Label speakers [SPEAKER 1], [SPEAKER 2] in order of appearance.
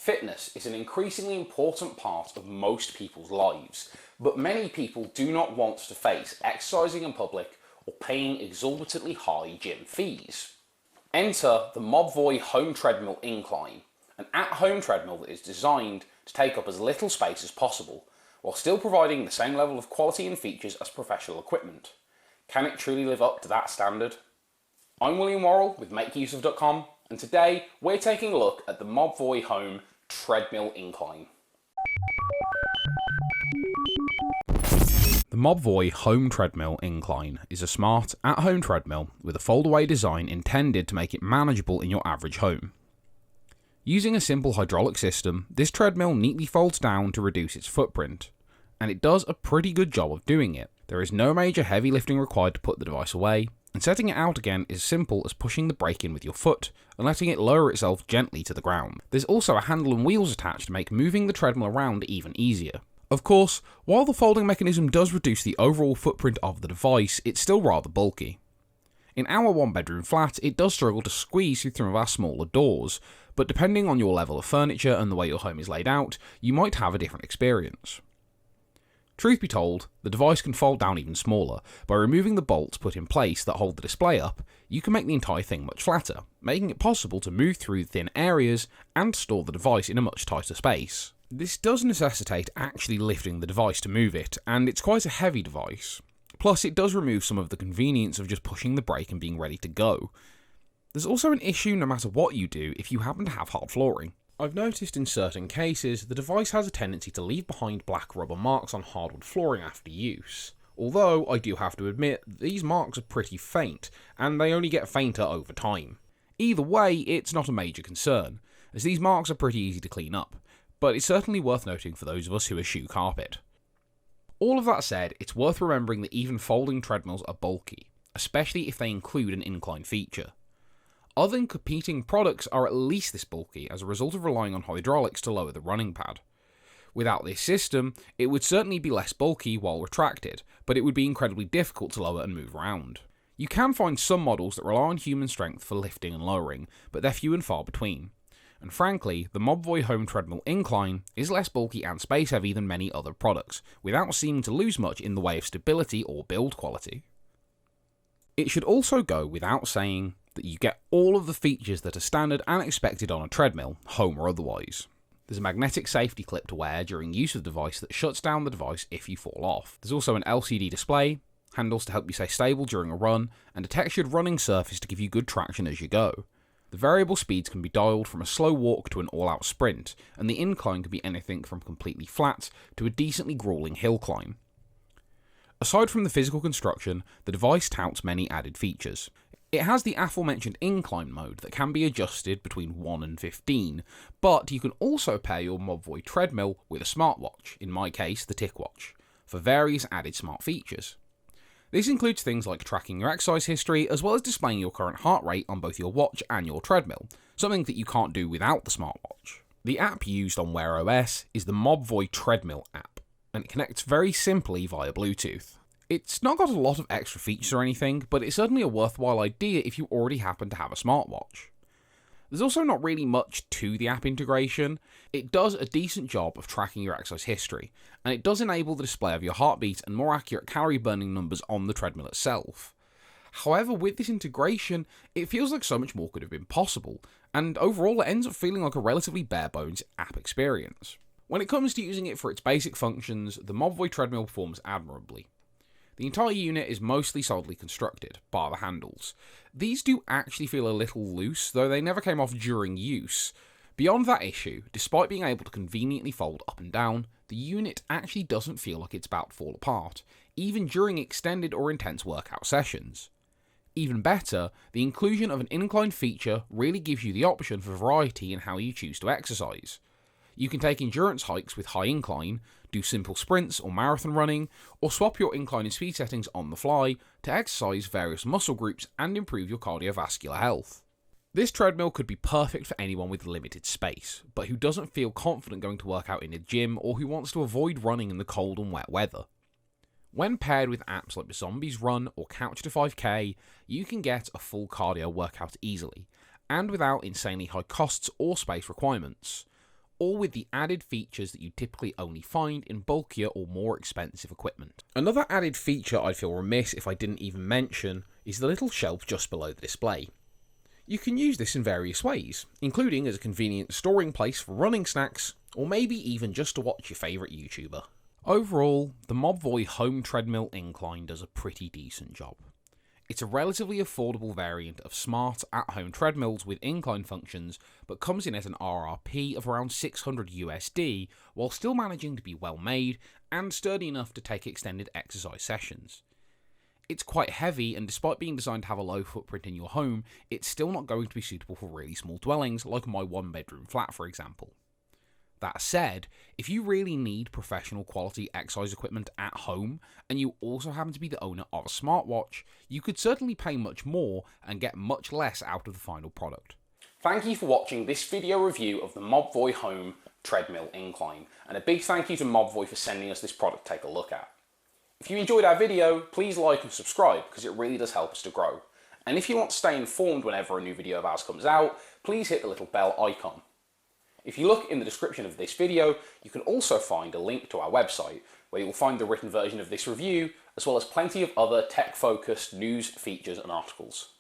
[SPEAKER 1] Fitness is an increasingly important part of most people's lives, but many people do not want to face exercising in public or paying exorbitantly high gym fees. Enter the Mobvoi Home Treadmill Incline, an at-home treadmill that is designed to take up as little space as possible, while still providing the same level of quality and features as professional equipment. Can it truly live up to that standard? I'm William Worrell with MakeUseOf.com, and today we're taking a look at the Mobvoi Home Treadmill Incline. The Mobvoi Home Treadmill Incline is a smart, at-home treadmill with a fold-away design intended to make it manageable in your average home. Using a simple hydraulic system, this treadmill neatly folds down to reduce its footprint, and it does a pretty good job of doing it. There is no major heavy lifting required to put the device away, and setting it out again is as simple as pushing the brake in with your foot and letting it lower itself gently to the ground. There's also a handle and wheels attached to make moving the treadmill around even easier. Of course, while the folding mechanism does reduce the overall footprint of the device, it's still rather bulky. In our one-bedroom flat, it does struggle to squeeze through some of our smaller doors, but depending on your level of furniture and the way your home is laid out, you might have a different experience. Truth be told, the device can fold down even smaller. By removing the bolts put in place that hold the display up, you can make the entire thing much flatter, making it possible to move through thin areas and store the device in a much tighter space. This does necessitate actually lifting the device to move it, and it's quite a heavy device. Plus, it does remove some of the convenience of just pushing the brake and being ready to go. There's also an issue no matter what you do if you happen to have hard flooring. I've noticed in certain cases, the device has a tendency to leave behind black rubber marks on hardwood flooring after use. Although, I do have to admit, these marks are pretty faint, and they only get fainter over time. Either way, it's not a major concern, as these marks are pretty easy to clean up, but it's certainly worth noting for those of us who eschew carpet. All of that said, it's worth remembering that even folding treadmills are bulky, especially if they include an incline feature. Other competing products are at least this bulky as a result of relying on hydraulics to lower the running pad. Without this system, it would certainly be less bulky while retracted, but it would be incredibly difficult to lower and move around. You can find some models that rely on human strength for lifting and lowering, but they're few and far between. And frankly, the Mobvoi Home Treadmill Incline is less bulky and space heavy than many other products, without seeming to lose much in the way of stability or build quality. It should also go without saying that you get all of the features that are standard and expected on a treadmill, home or otherwise. There's a magnetic safety clip to wear during use of the device that shuts down the device if you fall off. There's also an LCD display, handles to help you stay stable during a run, and a textured running surface to give you good traction as you go. The variable speeds can be dialed from a slow walk to an all-out sprint, and the incline can be anything from completely flat to a decently grueling hill climb. Aside from the physical construction, the device touts many added features. It has the aforementioned incline mode that can be adjusted between 1 and 15, but you can also pair your Mobvoi treadmill with a smartwatch, in my case the TicWatch, for various added smart features. This includes things like tracking your exercise history, as well as displaying your current heart rate on both your watch and your treadmill, something that you can't do without the smartwatch. The app used on Wear OS is the Mobvoi Treadmill app, and it connects very simply via Bluetooth. It's not got a lot of extra features or anything, but it's certainly a worthwhile idea if you already happen to have a smartwatch. There's also not really much to the app integration. It does a decent job of tracking your exercise history, and it does enable the display of your heartbeat and more accurate calorie burning numbers on the treadmill itself. However, with this integration, it feels like so much more could have been possible, and overall it ends up feeling like a relatively bare bones app experience. When it comes to using it for its basic functions, the Mobvoi treadmill performs admirably. The entire unit is mostly solidly constructed, bar the handles. These do actually feel a little loose, though they never came off during use. Beyond that issue, despite being able to conveniently fold up and down, the unit actually doesn't feel like it's about to fall apart, even during extended or intense workout sessions. Even better, the inclusion of an incline feature really gives you the option for variety in how you choose to exercise. You can take endurance hikes with high incline, do simple sprints or marathon running, or swap your incline and speed settings on the fly to exercise various muscle groups and improve your cardiovascular health. This treadmill could be perfect for anyone with limited space, but who doesn't feel confident going to work out in a gym or who wants to avoid running in the cold and wet weather. When paired with apps like Zombies Run or Couch to 5K, you can get a full cardio workout easily, and without insanely high costs or space requirements. all with the added features that you typically only find in bulkier or more expensive equipment. Another added feature I'd feel remiss if I didn't even mention is the little shelf just below the display. You can use this in various ways, including as a convenient storing place for running snacks, or maybe even just to watch your favourite YouTuber. Overall, the Mobvoi Home Treadmill Incline does a pretty decent job. It's a relatively affordable variant of smart at-home treadmills with incline functions, but comes in at an RRP of around $600 USD, while still managing to be well made and sturdy enough to take extended exercise sessions. It's quite heavy, and despite being designed to have a low footprint in your home, it's still not going to be suitable for really small dwellings like my one-bedroom flat, for example. That said, if you really need professional quality exercise equipment at home, and you also happen to be the owner of a smartwatch, you could certainly pay much more and get much less out of the final product. Thank you for watching this video review of the Mobvoi Home Treadmill Incline, and a big thank you to Mobvoi for sending us this product to take a look at. If you enjoyed our video, please like and subscribe because it really does help us to grow. And if you want to stay informed whenever a new video of ours comes out, please hit the little bell icon. If you look in the description of this video, you can also find a link to our website, where you will find the written version of this review, as well as plenty of other tech-focused news, features and articles.